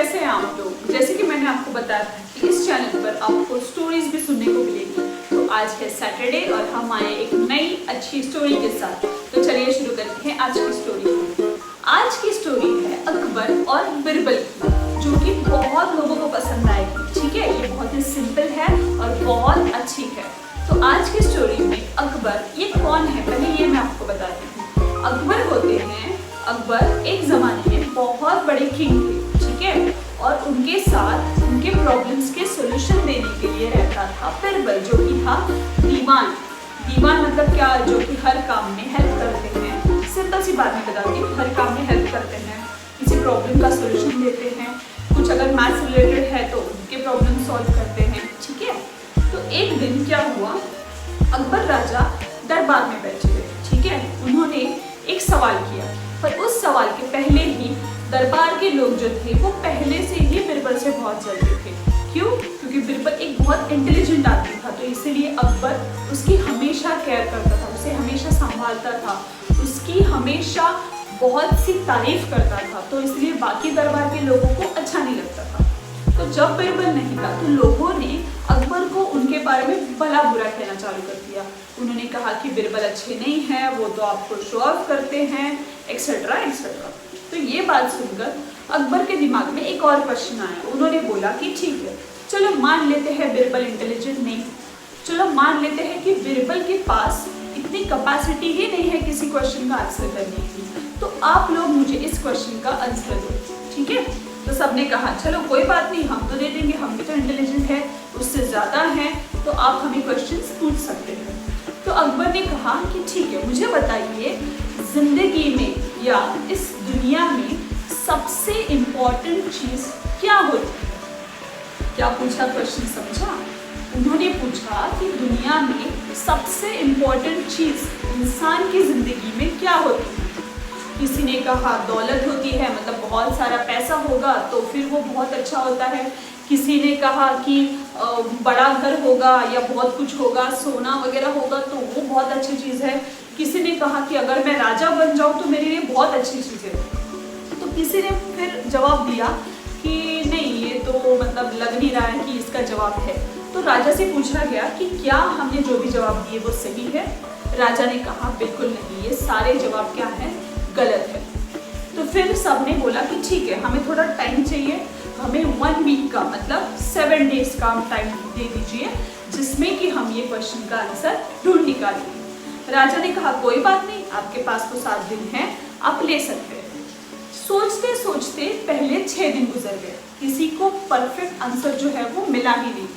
कैसे हैं आप लोग। जैसे कि मैंने आपको बताया था कि इस चैनल पर आपको स्टोरीज भी सुनने को मिलेगी। तो आज है सैटरडे और हम आए एक नई अच्छी स्टोरी के साथ। तो चलिए शुरू करते हैं आज की स्टोरी। आज की स्टोरी है अकबर और बिरबल की, जो कि बहुत लोगों को पसंद आएगी। ठीक है, ये बहुत ही सिंपल है और बहुत अच्छी है। तो आज की स्टोरी में अकबर ये कौन है, पहले ये मैं आपको बताती हूँ। अकबर होते हैं, अकबर एक जमाने में बहुत बड़े किंग थे। ठीक है, और उनके साथ उनके प्रॉब्लम्स के सॉल्यूशन देने के लिए रहता था बिरबल, जो कि था दीवान। दीवान मतलब क्या, जो कि हर काम में हेल्प करते हैं। सिंपल सी बात मैं बताती हूँ, हर काम में हेल्प करते हैं, किसी प्रॉब्लम का सॉल्यूशन देते हैं। कुछ अगर मैथ्स रिलेटेड है तो उनके प्रॉब्लम सॉल्व करते हैं। ठीक है, तो एक दिन क्या हुआ, अकबर राजा दरबार में बैठे थे। ठीक है, उन्होंने एक सवाल किया, पर उस सवाल के पहले ही दरबार के लोग जो थे वो पहले से ही बिरबल से बहुत जलते थे। क्यों? क्योंकि बिरबल एक बहुत इंटेलिजेंट आदमी था, तो इसीलिए अकबर उसकी हमेशा केयर करता था, उसे हमेशा संभालता था, उसकी हमेशा बहुत सी तारीफ करता था। तो इसलिए बाकी दरबार के लोगों को अच्छा नहीं लगता था। तो जब बिरबल नहीं था तो लोगों ने अकबर को उनके बारे में भला बुरा कहना चालू कर दिया। उन्होंने कहा कि बिरबल अच्छे नहीं हैं, वो तो आपको शो ऑफ करते हैं, एक्सेट्रा एक्सेट्रा। तो ये बात सुनकर अकबर के दिमाग में एक और क्वेश्चन आया। उन्होंने बोला कि ठीक है, चलो मान लेते हैं बिरबल इंटेलिजेंट नहीं, चलो मान लेते हैं कि बिरबल के पास इतनी कैपेसिटी ही नहीं है किसी क्वेश्चन का आंसर करने की, तो आप लोग मुझे इस क्वेश्चन का आंसर दो। ठीक है, तो सबने कहा चलो कोई बात नहीं, हम तो दे देंगे, हम भी तो इंटेलिजेंट है, उससे ज़्यादा है, तो आप हमें क्वेश्चंस पूछ सकते हैं। तो अकबर ने कहा कि ठीक है, मुझे बताइए जिंदगी में या इस दुनिया में सबसे इम्पोर्टेंट चीज़ क्या होती है। क्या पूछा, क्वेश्चन समझा? उन्होंने पूछा कि दुनिया में सबसे इम्पोर्टेंट चीज़ इंसान की ज़िंदगी में क्या होती है। किसी ने कहा दौलत होती है, मतलब बहुत सारा पैसा होगा तो फिर वो बहुत अच्छा होता है। किसी ने कहा कि बड़ा घर होगा या बहुत कुछ होगा, सोना वगैरह होगा तो वो बहुत अच्छी चीज़ है। किसी ने कहा कि अगर मैं राजा बन जाऊँ तो मेरे लिए बहुत अच्छी चीज़ है। तो किसी ने फिर जवाब दिया कि नहीं, ये तो मतलब लग नहीं रहा है कि इसका जवाब है। तो राजा से पूछा गया कि क्या हमने जो भी जवाब दिए वो सही है। राजा ने कहा बिल्कुल नहीं, ये सारे जवाब क्या है, गलत है। तो फिर सबने बोला कि ठीक है, हमें थोड़ा टाइम चाहिए, हमें 1 वीक का मतलब 7 डेज का टाइम दे दीजिए, जिसमें कि हम ये क्वेश्चन का आंसर ढूंढ निकालेंगे। राजा ने कहा कोई बात नहीं, आपके पास तो 7 दिन है, आप ले सकते हैं। सोचते सोचते पहले 6 दिन गुजर गए, किसी को परफेक्ट आंसर जो है वो मिला ही नहीं।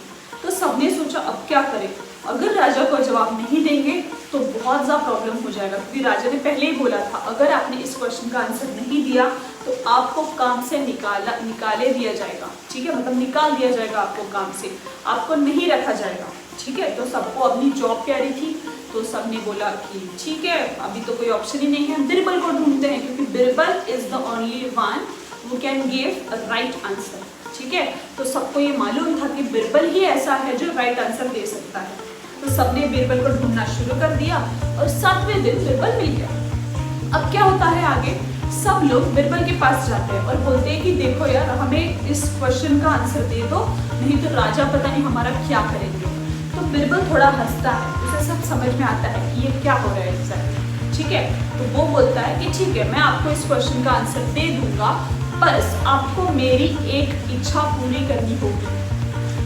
तो सबने सोचा अब क्या करें, अगर राजा को जवाब नहीं देंगे तो बहुत ज़्यादा प्रॉब्लम हो जाएगा, क्योंकि राजा ने पहले ही बोला था अगर आपने इस क्वेश्चन का आंसर नहीं दिया तो आपको काम से निकाले दिया जाएगा। ठीक है, मतलब निकाल दिया जाएगा आपको काम से, आपको नहीं रखा जाएगा। ठीक है, तो सबको अपनी जॉब प्यारी थी, तो सबने बोला कि ठीक है, अभी तो कोई ऑप्शन ही नहीं है, बिरबल को ढूंढते हैं, क्योंकि Birbal is the only one who can give a right answer. ठीक है, तो सबको ये मालूम था कि बिरबल ही ऐसा है जो राइट आंसर दे सकता है। तो सबने बिरबल को ढूंढना शुरू कर दिया और 7वें दिन बिरबल मिल गया। अब क्या होता है आगे, सब लोग बिरबल के पास जाते हैं और बोलते हैं कि देखो यार, हमें इस क्वेश्चन का आंसर दे दो, नहीं तो राजा पता नहीं हमारा क्या करेंगे। तो बिरबल थोड़ा हंसता है, उसे सब समझ में आता है कि ये क्या हो रहा है एग्जैक्टली। ठीक है, तो वो बोलता है कि ठीक है, मैं आपको इस क्वेश्चन का आंसर दे दूंगा, बस आपको मेरी एक इच्छा पूरी करनी होगी।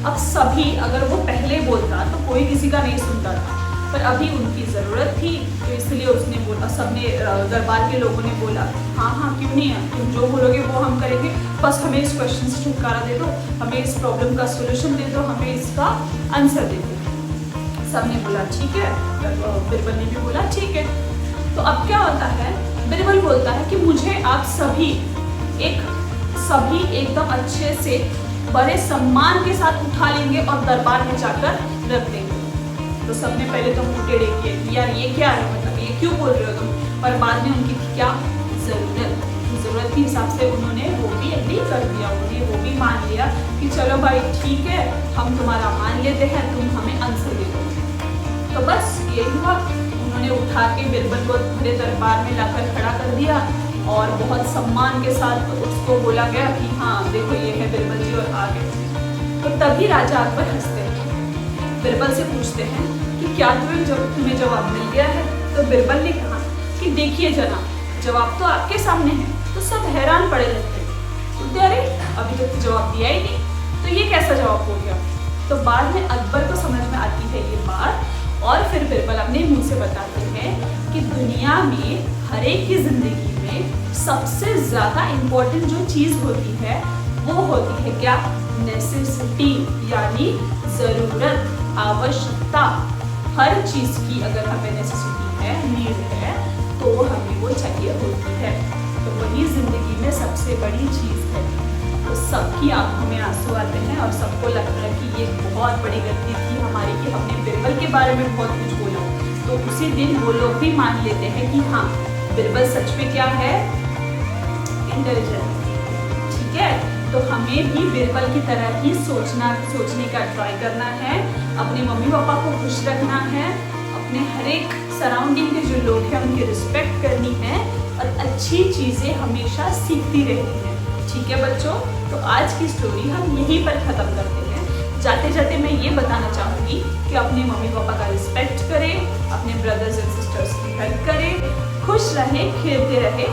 अब सभी, अगर वो पहले बोलता तो कोई किसी का नहीं सुनता था, पर अभी उनकी ज़रूरत थी, तो इसलिए उसने बोला, सबने दरबार के लोगों ने बोला हाँ हाँ क्यों नहीं है, तुम जो बोलोगे वो हम करेंगे, बस हमें इस क्वेश्चन से छुटकारा दे दो, हमें इस प्रॉब्लम का सोल्यूशन दे दो, हमें इसका आंसर दे दो। सबने बोला ठीक है, बिरबल ने भी बोला ठीक है। तो अब क्या होता है, बिरबल बोलता है कि मुझे आप सभी एकदम अच्छे से बड़े सम्मान के साथ उठा लेंगे और दरबार में जाकर रख देंगे। तो सबने पहले तो मुंह टेढ़े किए कि यार ये क्या है, मतलब ये क्यों बोल रहे हो तुम, पर बाद में उनकी क्या ज़रूरत के हिसाब से उन्होंने वो भी एग्री कर दिया, उन्होंने वो भी मान लिया कि चलो भाई ठीक है, हम तुम्हारा मान लेते हैं, तुम हमें आंसर दे दो। तो बस यही हुआ, उन्होंने उठा के बिरबल को पूरे दरबार में लाकर खड़ा कर दिया और बहुत सम्मान के साथ उसको बोला गया कि हाँ देखो ये है बिरबल जी और आ गए। तो तभी राजा अकबर हंसते हैं, बिरबल से पूछते हैं कि क्या तुम्हें जवाब मिल गया है। तो बिरबल ने कहा कि देखिए जनाब, जवाब तो आपके सामने है। तो सब हैरान पड़े रहते हैं, बोलते अरे अभी तक तो जवाब दिया ही नहीं, तो ये कैसा जवाब हो गया। तो बाद में अकबर को समझ में आती है ये बात और फिर बिरबल अपने मुंह से बताते हैं कि दुनिया में हर एक की जिंदगी में सबसे ज्यादा इम्पोर्टेंट जो चीज होती है वो होती है क्या, नेसेसिटी, यानी जरूरत, आवश्यकता। हर चीज की अगर हमें नेसेसिटी है, नीड है, तो हमें वो चाहिए होती है। तो वही जिंदगी में सबसे बड़ी चीज है। तो सबकी आंखों में आंसू आते हैं और सबको लगता है कि ये बहुत बड़ी गलती थी हमारी कि हमने बिरबल के बारे में बहुत कुछ बोला। तो उसी दिन वो लोग भी मान लेते हैं कि हाँ बिरबल सच में क्या है, इंटेलिजेंट। ठीक है, तो हमें भी बिरबल की तरह ही सोचने का ट्राई करना है, अपने मम्मी पापा को खुश रखना है, अपने हर एक सराउंडिंग के जो लोग हैं उनकी रिस्पेक्ट करनी है और अच्छी चीजें हमेशा सीखती रहनी है। ठीक है बच्चों, तो आज की स्टोरी हम यहीं पर खत्म करते हैं। जाते जाते मैं ये बताना चाहूँगी कि अपने मम्मी पापा का रिस्पेक्ट करें, अपने ब्रदर्स एंड सिस्टर्स की हेल्प करें, खुश रहें, खेलते रहें।